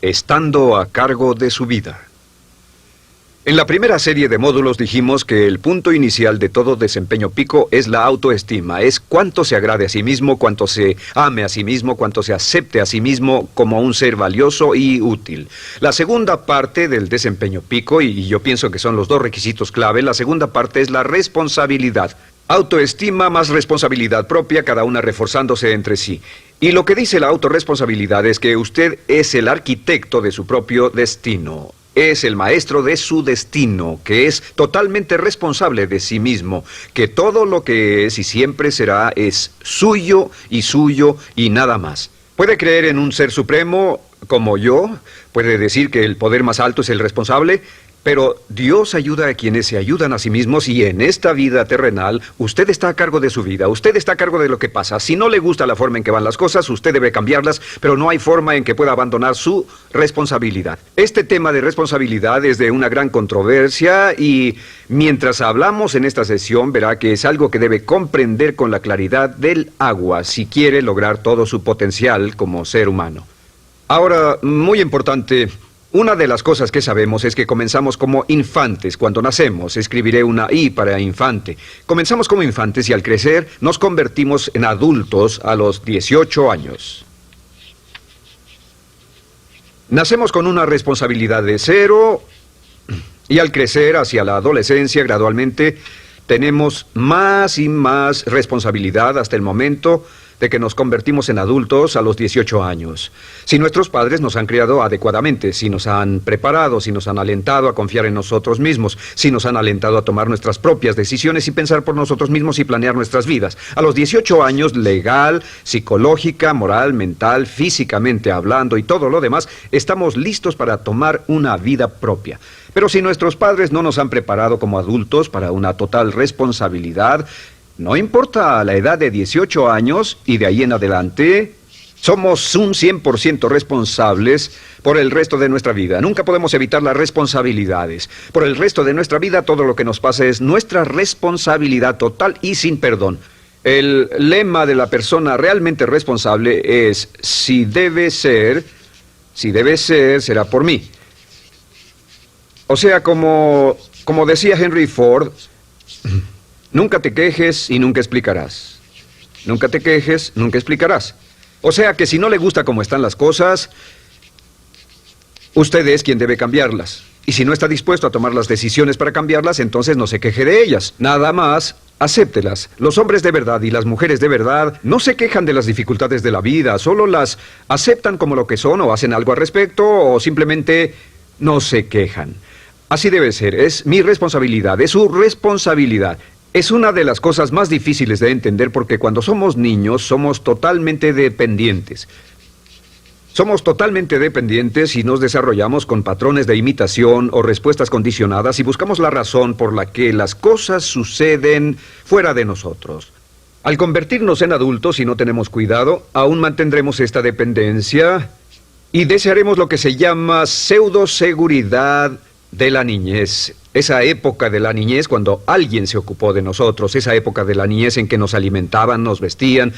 estando a cargo de su vida. En la primera serie de módulos dijimos que el punto inicial de todo desempeño pico es la autoestima, es cuánto se agrade a sí mismo, cuánto se ame a sí mismo, cuánto se acepte a sí mismo como un ser valioso y útil. La segunda parte del desempeño pico, y yo pienso que son los dos requisitos clave, la segunda parte es la responsabilidad. Autoestima más responsabilidad propia, cada una reforzándose entre sí. Y lo que dice la autorresponsabilidad es que usted es el arquitecto de su propio destino. Es el maestro de su destino, que es totalmente responsable de sí mismo, que todo lo que es y siempre será es suyo y nada más. Puede creer en un ser supremo como yo, puede decir que el poder más alto es el responsable, pero Dios ayuda a quienes se ayudan a sí mismos y en esta vida terrenal usted está a cargo de su vida, usted está a cargo de lo que pasa. Si no le gusta la forma en que van las cosas, usted debe cambiarlas, pero no hay forma en que pueda abandonar su responsabilidad. Este tema de responsabilidad es de una gran controversia y mientras hablamos en esta sesión verá que es algo que debe comprender con la claridad del agua si quiere lograr todo su potencial como ser humano. Ahora, muy importante, una de las cosas que sabemos es que comenzamos como infantes cuando nacemos. Escribiré una I para infante. Comenzamos como infantes y al crecer nos convertimos en adultos a los 18 años. Nacemos con una responsabilidad de 0 y al crecer hacia la adolescencia gradualmente tenemos más y más responsabilidad hasta el momento de que nos convertimos en adultos a los 18 años. Si nuestros padres nos han criado adecuadamente, si nos han preparado, si nos han alentado a confiar en nosotros mismos, si nos han alentado a tomar nuestras propias decisiones y pensar por nosotros mismos y planear nuestras vidas. A los 18 años, legal, psicológica, moral, mental, físicamente hablando y todo lo demás, estamos listos para tomar una vida propia. Pero si nuestros padres no nos han preparado como adultos para una total responsabilidad, no importa la edad de 18 años y de ahí en adelante, somos un 100% responsables por el resto de nuestra vida. Nunca podemos evitar las responsabilidades. Por el resto de nuestra vida, todo lo que nos pasa es nuestra responsabilidad total y sin perdón. El lema de la persona realmente responsable es, si debe ser, será por mí. O sea, como decía Henry Ford, nunca te quejes y nunca explicarás. Nunca te quejes, nunca explicarás. O sea que si no le gusta cómo están las cosas, usted es quien debe cambiarlas. Y si no está dispuesto a tomar las decisiones para cambiarlas, entonces no se queje de ellas. Nada más, acéptelas. Los hombres de verdad y las mujeres de verdad no se quejan de las dificultades de la vida, solo las aceptan como lo que son o hacen algo al respecto o simplemente no se quejan. Así debe ser, es mi responsabilidad, es su responsabilidad. Es una de las cosas más difíciles de entender porque cuando somos niños somos totalmente dependientes. Somos totalmente dependientes y nos desarrollamos con patrones de imitación o respuestas condicionadas y buscamos la razón por la que las cosas suceden fuera de nosotros. Al convertirnos en adultos, si no tenemos cuidado, aún mantendremos esta dependencia y desearemos lo que se llama pseudoseguridad de la niñez. Esa época de la niñez cuando alguien se ocupó de nosotros, esa época de la niñez en que nos alimentaban, nos vestían,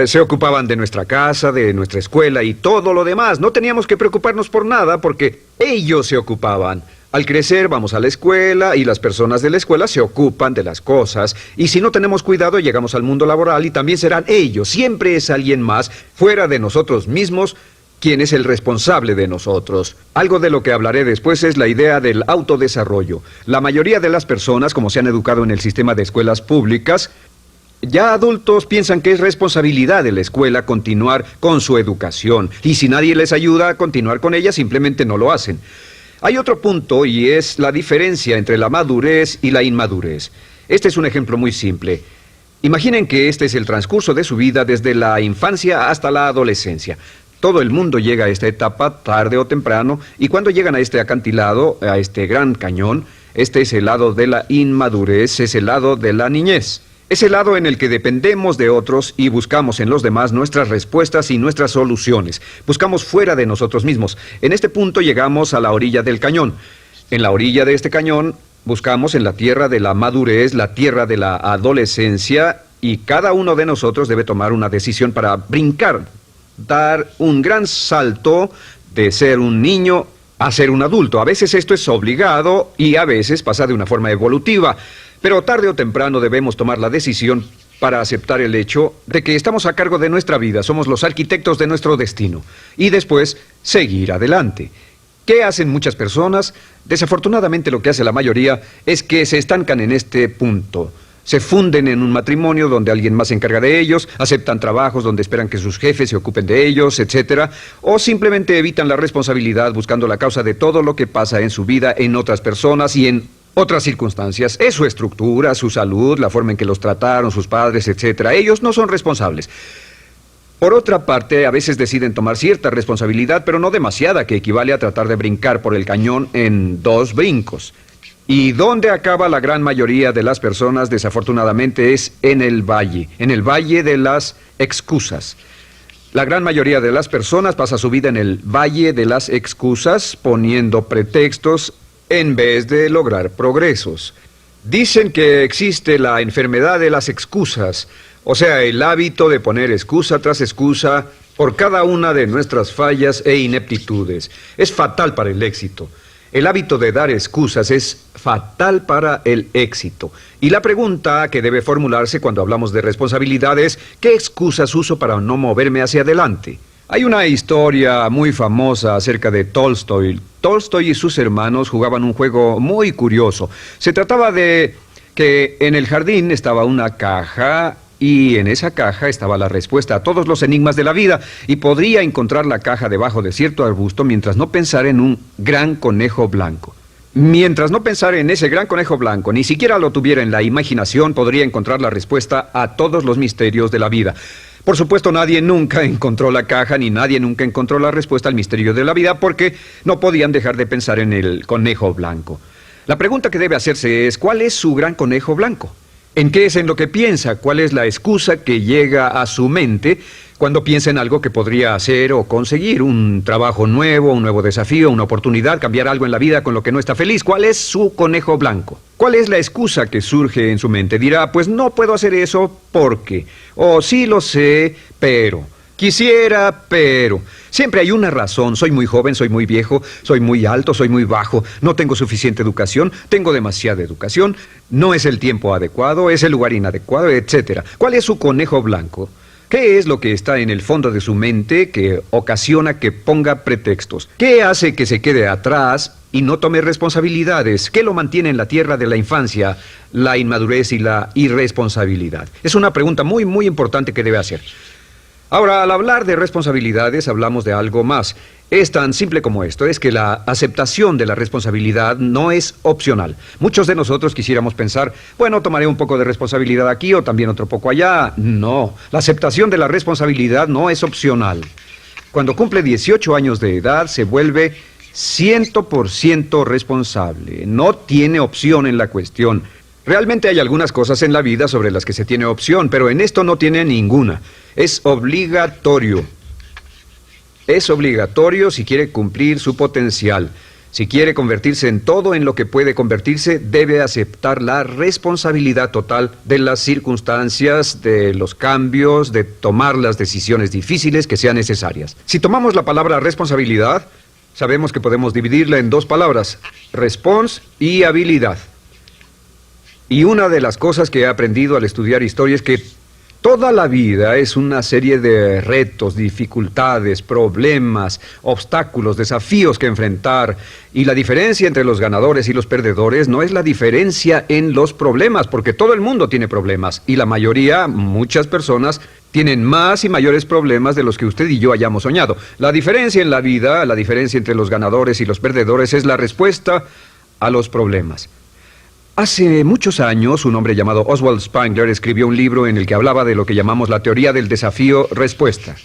se ocupaban de nuestra casa, de nuestra escuela y todo lo demás. No teníamos que preocuparnos por nada porque ellos se ocupaban. Al crecer vamos a la escuela y las personas de la escuela se ocupan de las cosas y si no tenemos cuidado llegamos al mundo laboral y también serán ellos. Siempre es alguien más fuera de nosotros mismos quien es el responsable de nosotros. Algo de lo que hablaré después es la idea del autodesarrollo. La mayoría de las personas, como se han educado en el sistema de escuelas públicas, ya adultos piensan que es responsabilidad de la escuela continuar con su educación. Y si nadie les ayuda a continuar con ella, simplemente no lo hacen. Hay otro punto y es la diferencia entre la madurez y la inmadurez. Este es un ejemplo muy simple. Imaginen que este es el transcurso de su vida desde la infancia hasta la adolescencia. Todo el mundo llega a esta etapa tarde o temprano y cuando llegan a este acantilado, a este gran cañón, este es el lado de la inmadurez, es el lado de la niñez. Es el lado en el que dependemos de otros y buscamos en los demás nuestras respuestas y nuestras soluciones. Buscamos fuera de nosotros mismos. En este punto llegamos a la orilla del cañón. En la orilla de este cañón buscamos en la tierra de la madurez, la tierra de la adolescencia y cada uno de nosotros debe tomar una decisión para brincar, dar un gran salto de ser un niño a ser un adulto. A veces esto es obligado y a veces pasa de una forma evolutiva. Pero tarde o temprano debemos tomar la decisión para aceptar el hecho de que estamos a cargo de nuestra vida, somos los arquitectos de nuestro destino, y después seguir adelante. ¿Qué hacen muchas personas? Desafortunadamente lo que hace la mayoría es que se estancan en este punto. Se funden en un matrimonio donde alguien más se encarga de ellos, aceptan trabajos donde esperan que sus jefes se ocupen de ellos, etc. O simplemente evitan la responsabilidad buscando la causa de todo lo que pasa en su vida en otras personas y en otras circunstancias. Es su estructura, su salud, la forma en que los trataron sus padres, etc. Ellos no son responsables. Por otra parte, a veces deciden tomar cierta responsabilidad, pero no demasiada, que equivale a tratar de brincar por el cañón en 2 brincos. ¿Y dónde acaba la gran mayoría de las personas? Desafortunadamente es en el valle de las excusas. La gran mayoría de las personas pasa su vida en el valle de las excusas, poniendo pretextos en vez de lograr progresos. Dicen que existe la enfermedad de las excusas, o sea, el hábito de poner excusa tras excusa por cada una de nuestras fallas e ineptitudes. Es fatal para el éxito. El hábito de dar excusas es fatal para el éxito. Y la pregunta que debe formularse cuando hablamos de responsabilidad es, ¿qué excusas uso para no moverme hacia adelante? Hay una historia muy famosa acerca de Tolstoy. Tolstoy y sus hermanos jugaban un juego muy curioso. Se trataba de que en el jardín estaba una caja y en esa caja estaba la respuesta a todos los enigmas de la vida, y podría encontrar la caja debajo de cierto arbusto mientras no pensara en un gran conejo blanco. Mientras no pensara en ese gran conejo blanco, ni siquiera lo tuviera en la imaginación, podría encontrar la respuesta a todos los misterios de la vida. Por supuesto, nadie nunca encontró la caja, ni nadie nunca encontró la respuesta al misterio de la vida, porque no podían dejar de pensar en el conejo blanco. La pregunta que debe hacerse es, ¿cuál es su gran conejo blanco? ¿En qué es en lo que piensa? ¿Cuál es la excusa que llega a su mente cuando piensa en algo que podría hacer o conseguir? Un trabajo nuevo, un nuevo desafío, una oportunidad, cambiar algo en la vida con lo que no está feliz. ¿Cuál es su conejo blanco? ¿Cuál es la excusa que surge en su mente? Dirá, pues no puedo hacer eso porque, o sí lo sé, pero, quisiera, pero. Siempre hay una razón. Soy muy joven, soy muy viejo, soy muy alto, soy muy bajo, no tengo suficiente educación, tengo demasiada educación, no es el tiempo adecuado, es el lugar inadecuado, etc. ¿Cuál es su conejo blanco? ¿Qué es lo que está en el fondo de su mente que ocasiona que ponga pretextos? ¿Qué hace que se quede atrás y no tome responsabilidades? ¿Qué lo mantiene en la tierra de la infancia, la inmadurez y la irresponsabilidad? Es una pregunta muy, muy importante que debe hacer. Ahora, al hablar de responsabilidades, hablamos de algo más. Es tan simple como esto, es que la aceptación de la responsabilidad no es opcional. Muchos de nosotros quisiéramos pensar, bueno, tomaré un poco de responsabilidad aquí o también otro poco allá. No, la aceptación de la responsabilidad no es opcional. Cuando cumple 18 años de edad, se vuelve 100% responsable. No tiene opción en la cuestión. Realmente hay algunas cosas en la vida sobre las que se tiene opción, pero en esto no tiene ninguna. Es obligatorio. Es obligatorio si quiere cumplir su potencial. Si quiere convertirse en todo en lo que puede convertirse, debe aceptar la responsabilidad total de las circunstancias, de los cambios, de tomar las decisiones difíciles que sean necesarias. Si tomamos la palabra responsabilidad, sabemos que podemos dividirla en 2 palabras, respons y habilidad. Y una de las cosas que he aprendido al estudiar historia es que toda la vida es una serie de retos, dificultades, problemas, obstáculos, desafíos que enfrentar. Y la diferencia entre los ganadores y los perdedores no es la diferencia en los problemas, porque todo el mundo tiene problemas. Y la mayoría, muchas personas, tienen más y mayores problemas de los que usted y yo hayamos soñado. La diferencia en la vida, la diferencia entre los ganadores y los perdedores es la respuesta a los problemas. Hace muchos años, un hombre llamado Oswald Spengler escribió un libro en el que hablaba de lo que llamamos la teoría del desafío-respuesta.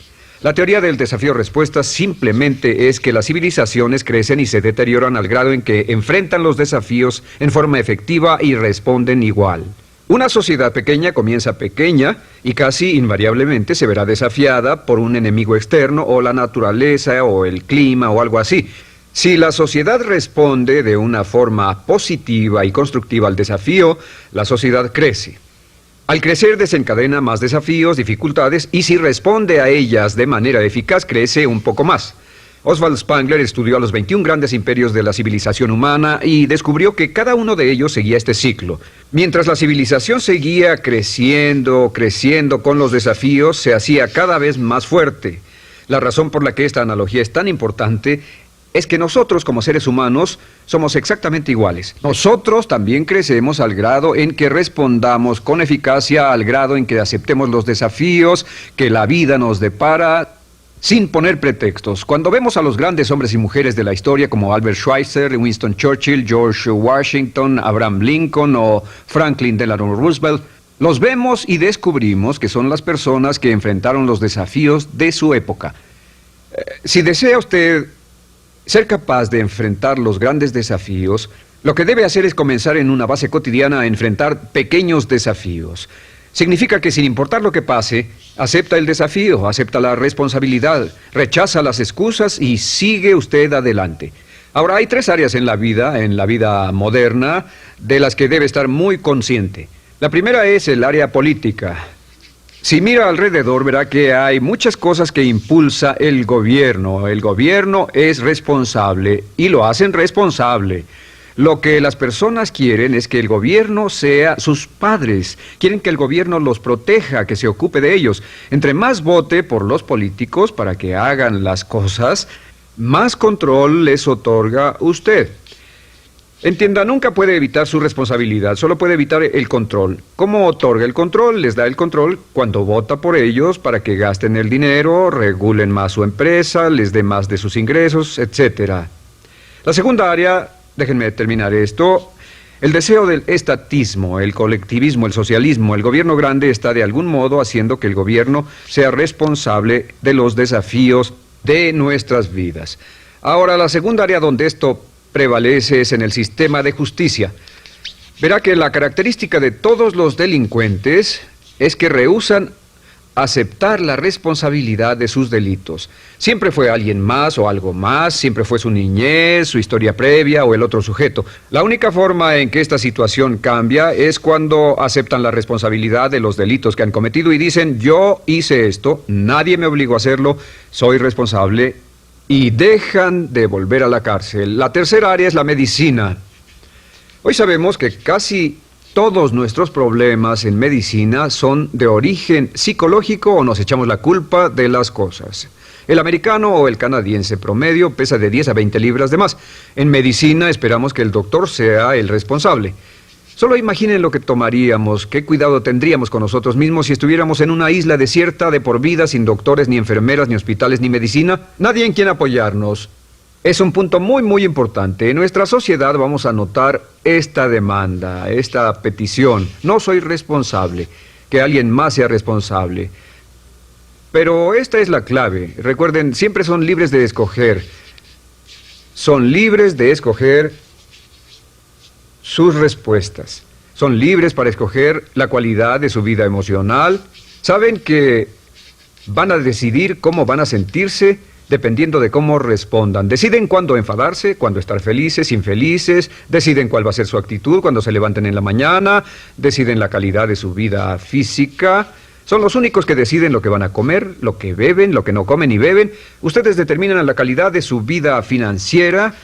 La teoría del desafío-respuesta simplemente es que las civilizaciones crecen y se deterioran al grado en que enfrentan los desafíos en forma efectiva y responden igual. Una sociedad pequeña comienza pequeña y casi invariablemente se verá desafiada por un enemigo externo o la naturaleza o el clima o algo así. Si la sociedad responde de una forma positiva y constructiva al desafío, la sociedad crece. Al crecer desencadena más desafíos, dificultades, y si responde a ellas de manera eficaz, crece un poco más. Oswald Spengler estudió a los 21 grandes imperios de la civilización humana y descubrió que cada uno de ellos seguía este ciclo. Mientras la civilización seguía creciendo con los desafíos, se hacía cada vez más fuerte. La razón por la que esta analogía es tan importante es que nosotros, como seres humanos, somos exactamente iguales. Nosotros también crecemos al grado en que respondamos con eficacia, al grado en que aceptemos los desafíos que la vida nos depara, sin poner pretextos. Cuando vemos a los grandes hombres y mujeres de la historia como Albert Schweitzer, Winston Churchill, George Washington, Abraham Lincoln o Franklin Delano Roosevelt, los vemos y descubrimos que son las personas que enfrentaron los desafíos de su época. Si desea usted ser capaz de enfrentar los grandes desafíos, lo que debe hacer es comenzar en una base cotidiana a enfrentar pequeños desafíos. Significa que sin importar lo que pase, acepta el desafío, acepta la responsabilidad, rechaza las excusas y sigue usted adelante. Ahora, hay 3 áreas en la vida moderna, de las que debe estar muy consciente. La primera es el área política. Si mira alrededor, verá que hay muchas cosas que impulsa el gobierno. El gobierno es responsable y lo hacen responsable. Lo que las personas quieren es que el gobierno sea sus padres. Quieren que el gobierno los proteja, que se ocupe de ellos. Entre más vote por los políticos para que hagan las cosas, más control les otorga usted. Entienda, nunca puede evitar su responsabilidad, solo puede evitar el control. ¿Cómo otorga el control? Les da el control cuando vota por ellos para que gasten el dinero, regulen más su empresa, les dé más de sus ingresos, etc. La segunda área, déjenme terminar esto, el deseo del estatismo, el colectivismo, el socialismo. El gobierno grande está de algún modo haciendo que el gobierno sea responsable de los desafíos de nuestras vidas. Ahora, la segunda área donde esto prevalece es en el sistema de justicia. Verá que la característica de todos los delincuentes es que rehúsan aceptar la responsabilidad de sus delitos. Siempre fue alguien más o algo más, siempre fue su niñez, su historia previa o el otro sujeto. La única forma en que esta situación cambia es cuando aceptan la responsabilidad de los delitos que han cometido y dicen: yo hice esto, nadie me obligó a hacerlo, soy responsable, y dejan de volver a la cárcel. La tercera área es la medicina. Hoy sabemos que casi todos nuestros problemas en medicina son de origen psicológico o nos echamos la culpa de las cosas. El americano o el canadiense promedio pesa de 10 a 20 libras de más. En medicina esperamos que el doctor sea el responsable. Solo imaginen lo que tomaríamos, qué cuidado tendríamos con nosotros mismos si estuviéramos en una isla desierta de por vida, sin doctores, ni enfermeras, ni hospitales, ni medicina. Nadie en quien apoyarnos. Es un punto muy, muy importante. En nuestra sociedad vamos a notar esta demanda, esta petición. No soy responsable, que alguien más sea responsable. Pero esta es la clave. Recuerden, siempre son libres de escoger. Son libres de escoger sus respuestas. Son libres para escoger la cualidad de su vida emocional. Saben que van a decidir cómo van a sentirse dependiendo de cómo respondan. Deciden cuándo enfadarse, cuándo estar felices, infelices. Deciden cuál va a ser su actitud cuando se levanten en la mañana. Deciden la calidad de su vida física. Son los únicos que deciden lo que van a comer, lo que beben, lo que no comen ni beben. Ustedes determinan la calidad de su vida financiera.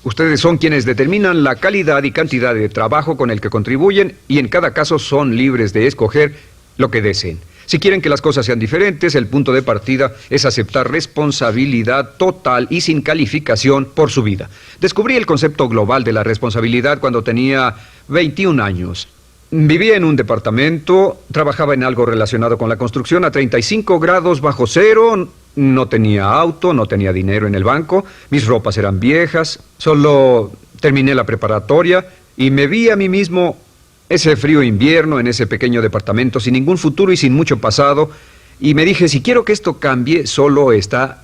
Ustedes son quienes determinan la calidad y cantidad de trabajo con el que contribuyen y en cada caso son libres de escoger lo que deseen. Si quieren que las cosas sean diferentes, el punto de partida es aceptar responsabilidad total y sin calificación por su vida. Descubrí el concepto global de la responsabilidad cuando tenía 21 años. Vivía en un departamento, trabajaba en algo relacionado con la construcción a 35 grados bajo cero, no tenía auto, no tenía dinero en el banco, mis ropas eran viejas, solo terminé la preparatoria y me vi a mí mismo ese frío invierno en ese pequeño departamento sin ningún futuro y sin mucho pasado y me dije, si quiero que esto cambie, solo está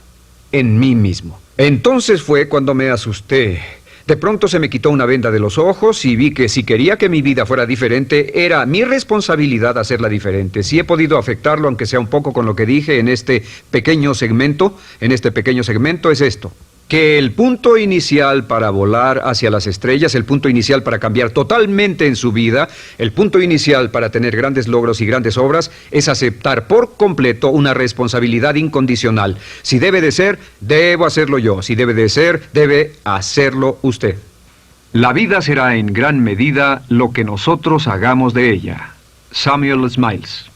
en mí mismo. Entonces fue cuando me asusté. De pronto se me quitó una venda de los ojos y vi que si quería que mi vida fuera diferente, era mi responsabilidad hacerla diferente. Si he podido afectarlo, aunque sea un poco con lo que dije en este pequeño segmento, es esto. que el punto inicial para volar hacia las estrellas, el punto inicial para cambiar totalmente en su vida, el punto inicial para tener grandes logros y grandes obras, es aceptar por completo una responsabilidad incondicional. Si debe de ser, debo hacerlo yo. Si debe de ser, debe hacerlo usted. La vida será en gran medida lo que nosotros hagamos de ella. Samuel Smiles.